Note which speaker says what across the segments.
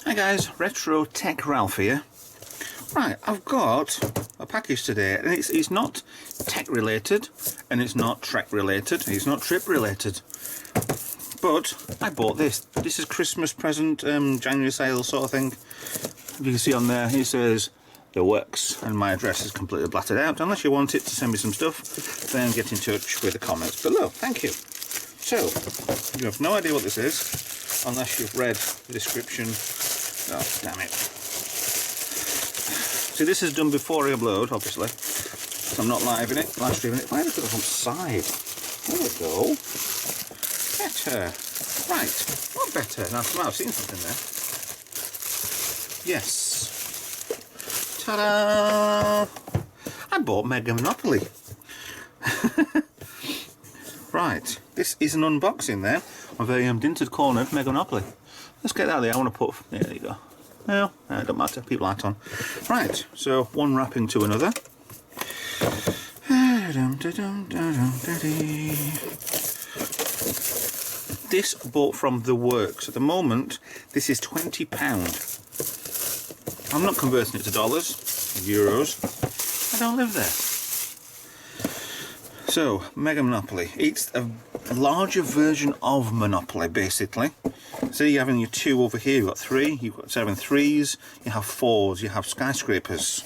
Speaker 1: Hi guys, Retro Tech Ralph here. Right, I've got a package today, and it's not tech related, and it's not Trek related, it's not trip related. But I bought this. This is Christmas present, January sale sort of thing. You can see on there, it says the works, and my address is completely blatted out. Unless you want it to send me some stuff, then get in touch with the comments below. Thank you. So, you have no idea what this is, unless you've read the description. Oh, damn it. See, this is done before I upload, obviously. So I'm not live streaming it. If I look at the front side, there we go. Better. Right, what better? Now, I've seen something there. Yes. Ta-da! I bought Mega Monopoly. Right, this is an unboxing there of a dinted cornered Mega Monopoly. Let's get that there. I want to put. There you go. No, it don't matter. Keep light on. Right. So one wrap into another. This bought from the works. At the moment, this is £20. I'm not converting it to dollars, euros. I don't live there. So Mega Monopoly. It's a larger version of Monopoly, basically. So you're having your two over here, you've got three, you've got 7 threes, you have 4s, you have skyscrapers.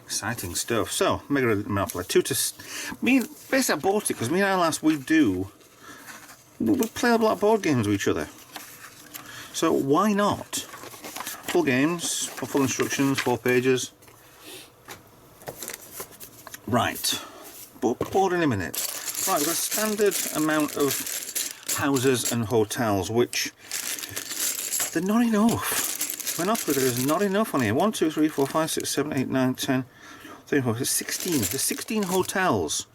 Speaker 1: Exciting stuff. So, Mega Monopoly. Basically I bought it because me and Alice, we play a lot of board games with each other. So why not? Full games, full instructions, 4 pages. Right. Board in a minute. Right, we've got a standard amount of houses and hotels, which they're not enough. Monopoly, there is not enough on here. 1, 2, 3, 4, 5, 6, 7, 8, 9, 10, 13, 14, 16. There's 16 hotels.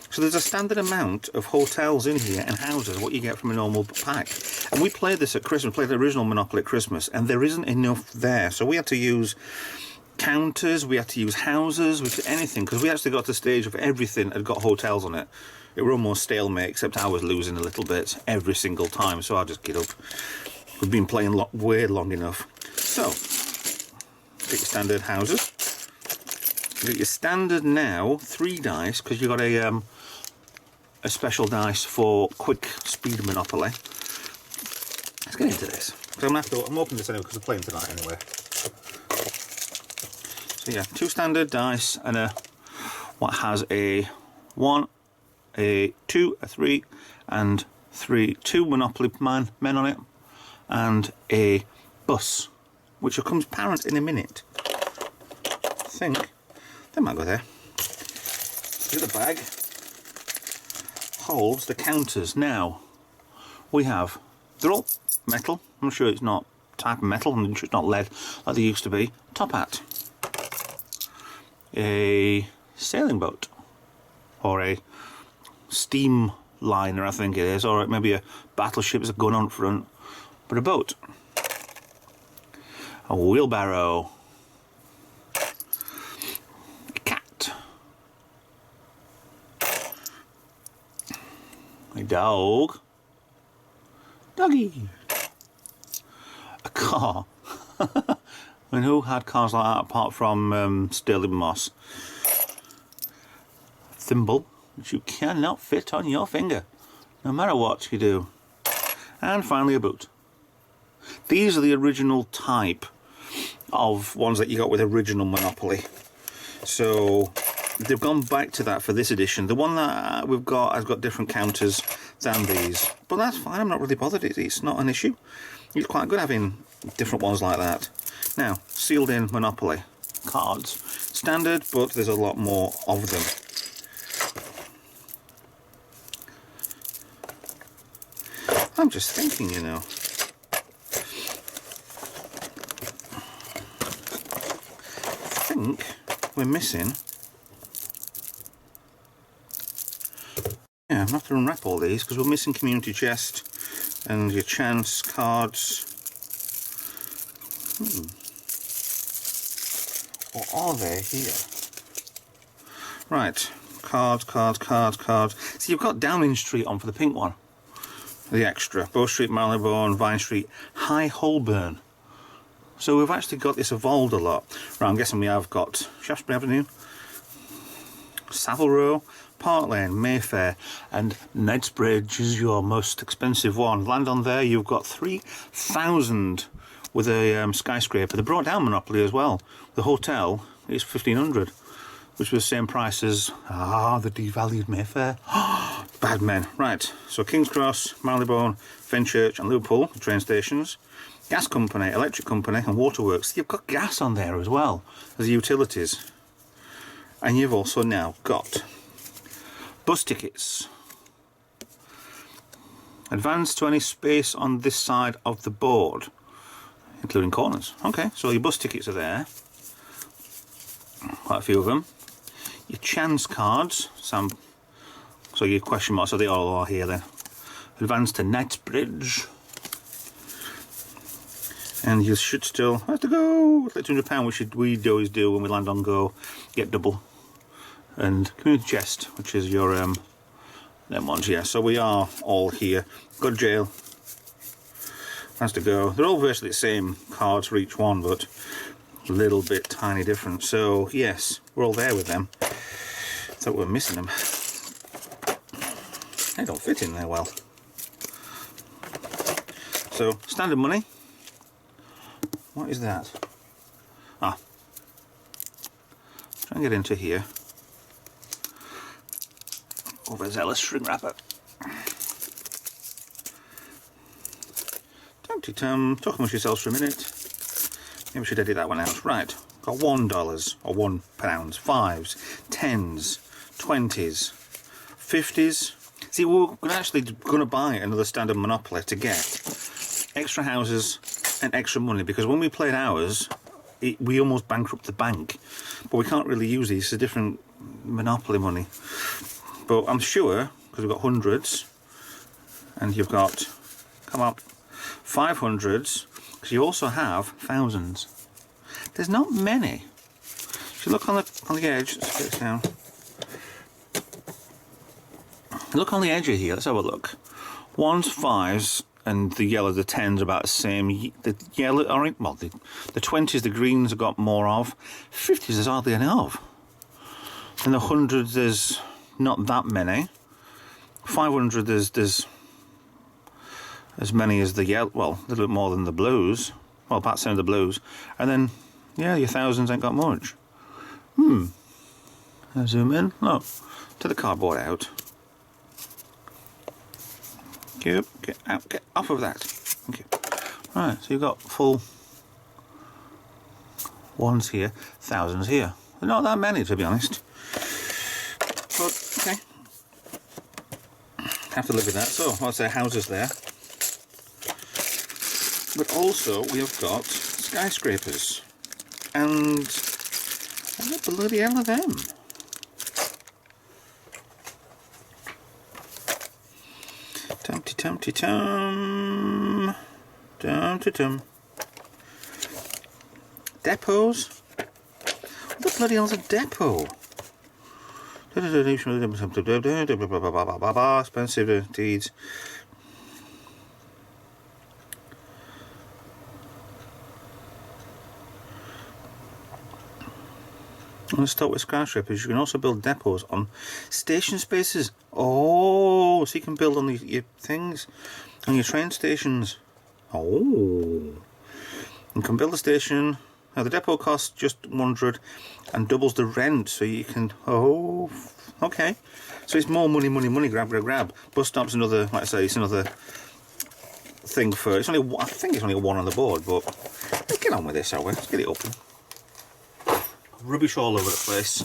Speaker 1: So there's a standard amount of hotels in here and houses, what you get from a normal pack. And we played this at Christmas, played the original Monopoly at Christmas, and there isn't enough there. So we had to use counters, we had to use houses, we did anything, because we actually got to the stage of everything had got hotels on it. It were almost stalemate, except I was losing a little bit every single time, so I'll just get up. We've been playing way long enough. So, get your standard houses. You get your standard now 3 dice, because you've got a special dice for quick speed Monopoly. Let's get into this. So I'm opening this anyway because we're playing tonight anyway. So yeah, 2 standard dice and what has a 1, a 2, a 3, and 2 Monopoly men on it, and a bus, which becomes apparent in a minute. I think they might go there. The other bag holds the counters. Now we have, they're all metal. I'm sure it's not type of metal, I'm sure it's not lead like they used to be. Top hat, a sailing boat, or a steam liner, I think it is, or maybe a battleship with a gun on front, but a boat, a wheelbarrow, a cat, a dog, doggy, a car. I mean, who had cars like that apart from Sterling Moss? A thimble, which you cannot fit on your finger, no matter what you do. And finally a boot. These are the original type of ones that you got with original Monopoly. So they've gone back to that for this edition. The one that we've got has got different counters than these. But that's fine, I'm not really bothered, it's not an issue. It's quite good having different ones like that. Now, sealed in Monopoly cards. Standard, but there's a lot more of them. I'm just thinking, you know. I think we're missing I'm gonna have to unwrap all these because we're missing community chest and your chance cards. Or are they here? Right, cards. So you've got Downing Street on for the pink one. The extra. Bow Street, Marylebone, Vine Street, High Holborn. So we've actually got this evolved a lot. Right, I'm guessing we have got Shaftesbury Avenue, Savile Row, Park Lane, Mayfair, and Knightsbridge is your most expensive one. Land on there, you've got 3,000 with a skyscraper. They brought down Monopoly as well. The hotel is 1,500, which was the same price as the devalued Mayfair. Bad men. Right, so King's Cross, Marylebone, Fenchurch and Liverpool, the train stations. Gas company, electric company and waterworks. You've got gas on there as well as utilities. And you've also now got bus tickets. Advance to any space on this side of the board, including corners. Okay, so your bus tickets are there. Quite a few of them. Your chance cards, some. So your question marks, so they all are here then. Advance to Knightsbridge. And you should still have to go. Like £200, which we always do when we land on go. Get double. And community chest, which is your them ones, yeah. So we are all here. Go to jail. Has to go. They're all virtually the same cards for each one, but a little bit tiny different. So yes, we're all there with them. So we're missing them. They don't fit in there well. So standard money. What is that? Try and get into here. Overzealous string wrapper. Tum-ty-tum. Talk amongst yourselves for a minute. Maybe we should edit that one out. Right. Got $1 or £1, 5s, 10s, 20s, 50s. See, we're actually going to buy another standard Monopoly to get extra houses and extra money, because when we played ours, we almost bankrupt the bank. But we can't really use these. It's a different Monopoly money. But I'm sure, because we've got hundreds, and you've got, come up, 500s, because you also have thousands. There's not many. If you look on the edge, let's get this down. Look on the edge of here, let's have a look. 1s, 5s, and the yellow, the 10s are about the same. The yellow, orange, well, the 20s, the greens have got more of. 50s, there's hardly any of. And the 100s, there's not that many. 500, there's as many as the yellow, well, a little bit more than the blues. Well, about some of the blues. And then, yeah, your thousands ain't got much. I'll zoom in. Look, to the cardboard out. Get out, get off of that. Thank you. Right, so you've got full ones here, thousands here. Not that many, to be honest. But, okay. Have to live with that. So, I'll say houses there. But also, we have got skyscrapers. And what the bloody hell are them? Tum-ty-tum-ty-tum. Tum-ty-tum. Depots? What the bloody hell's a depot? Expensive deeds. Let's start with skyscrapers. You can also build depots on station spaces. Oh, so you can build on your things, on your train stations. Oh, you can build a station. Now the depot costs just 100 and doubles the rent, so you can. Oh, okay. So it's more money, grab. Bus stops another. Like I say, it's another thing for. It's only. I think it's only one on the board, but let's get on with this, shall we? Let's get it open. Rubbish all over the place,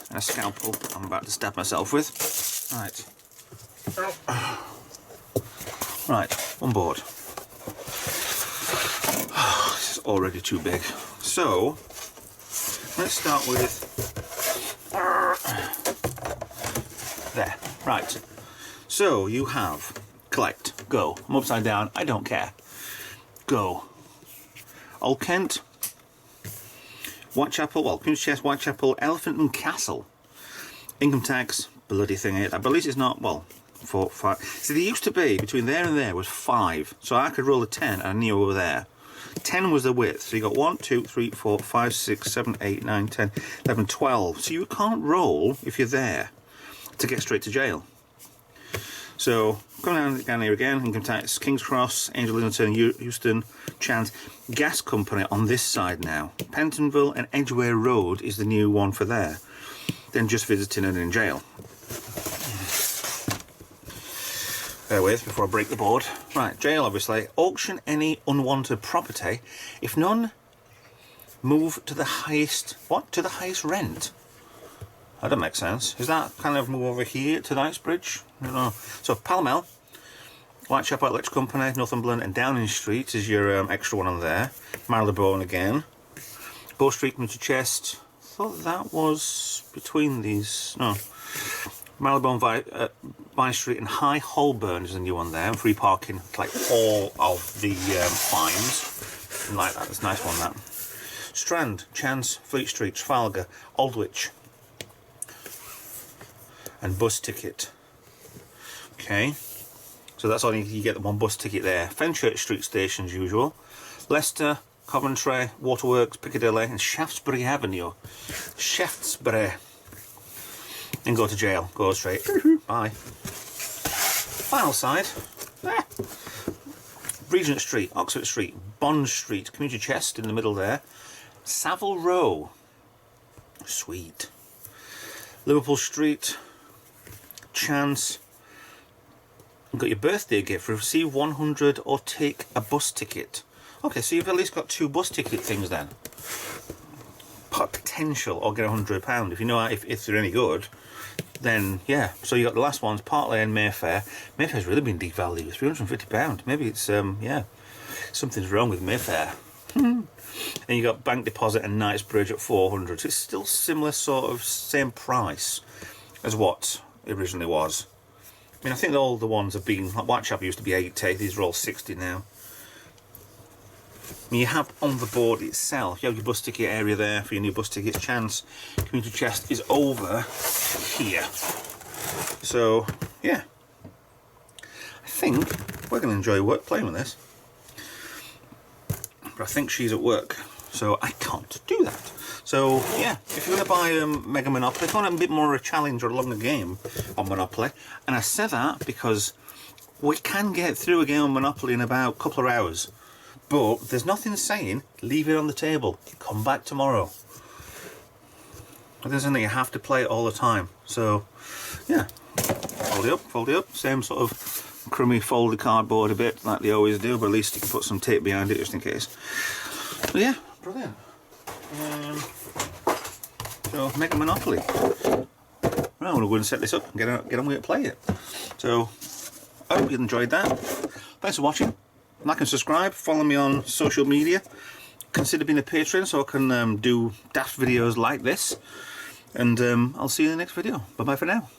Speaker 1: and a scalpel I'm about to stab myself with. Right. Right, on board. This is already too big. So, let's start with there. Right. So you have collect, go. I'm upside down, I don't care. Go. Old Kent, Whitechapel, well, Community Chest, Whitechapel, Elephant and Castle. Income tax, bloody thing. I believe it's not, well, 4, 5. See, there used to be, between there and there was 5. So I could roll a 10 and I knew over there. 10 was the width. So you got 1, 2, 3, 4, 5, 6, 7, 8, 9, 10, 11, 12. So you can't roll if you're there to get straight to jail. So, coming down here again, income tax, King's Cross, Angel Islington, Euston, Chant, Gas Company on this side now. Pentonville and Edgware Road is the new one for there. Then just visiting and in jail. Bear with before I break the board. Right, jail obviously. Auction any unwanted property. If none, move to the highest, what? To the highest rent. That don't make sense. Is that kind of move over here to Knightsbridge? I don't know. So Pall Mall, Whitechapel Electric Company, Northumberland and Downing Street is your extra one on there. Marylebone again. Bow Street, Community Chest. I thought that was between these. No. Marylebone, Vine Street and High Holborn is a new one there. And free parking, like all of the fines. I like that. It's a nice one, that. Strand, Chance, Fleet Street, Trafalgar, Aldwych. And bus ticket. Okay, so that's all you get, the one bus ticket there. Fenchurch Street Station as usual. Leicester, Coventry, Waterworks, Piccadilly and Shaftesbury Avenue. Shaftesbury. And go to jail. Go straight. Bye. Final side. Regent Street, Oxford Street, Bond Street, Community Chest in the middle there. Savile Row. Sweet. Liverpool Street. Chance. You've got your birthday gift. Receive 100 or take a bus ticket. Okay, so you've at least got 2 bus ticket things then. Potential or get £100 if you know if they're any good. Then yeah. So you got the last ones, Park Lane, Mayfair. Mayfair's really been devalued. £350. Maybe it's yeah, something's wrong with Mayfair. And you got Bank Deposit and Knightsbridge at 400. So it's still similar sort of same price as what it originally was. I mean, I think all the ones have been, like Whitechapel used to be 80, these are all 60 now. And you have on the board itself, you have your bus ticket area there for your new bus tickets. Chance, Community Chest is over here. So, yeah. I think we're going to enjoy playing with this. But I think she's at work, so I can't do that. So yeah, if you're going to buy Mega Monopoly, if you want a bit more of a challenge or a longer game on Monopoly, and I say that because we can get through a game of Monopoly in about a couple of hours, but there's nothing saying leave it on the table, come back tomorrow. There's something you have to play it all the time. So yeah, fold it up, same sort of crummy folded cardboard a bit like they always do, but at least you can put some tape behind it just in case. But yeah, brilliant. So Mega Monopoly. Right, I'm going to go and set this up and get on with it, play it. So I hope you enjoyed that. Thanks for watching. Like and subscribe. Follow me on social media. Consider being a patron so I can do daft videos like this. And I'll see you in the next video. Bye bye for now.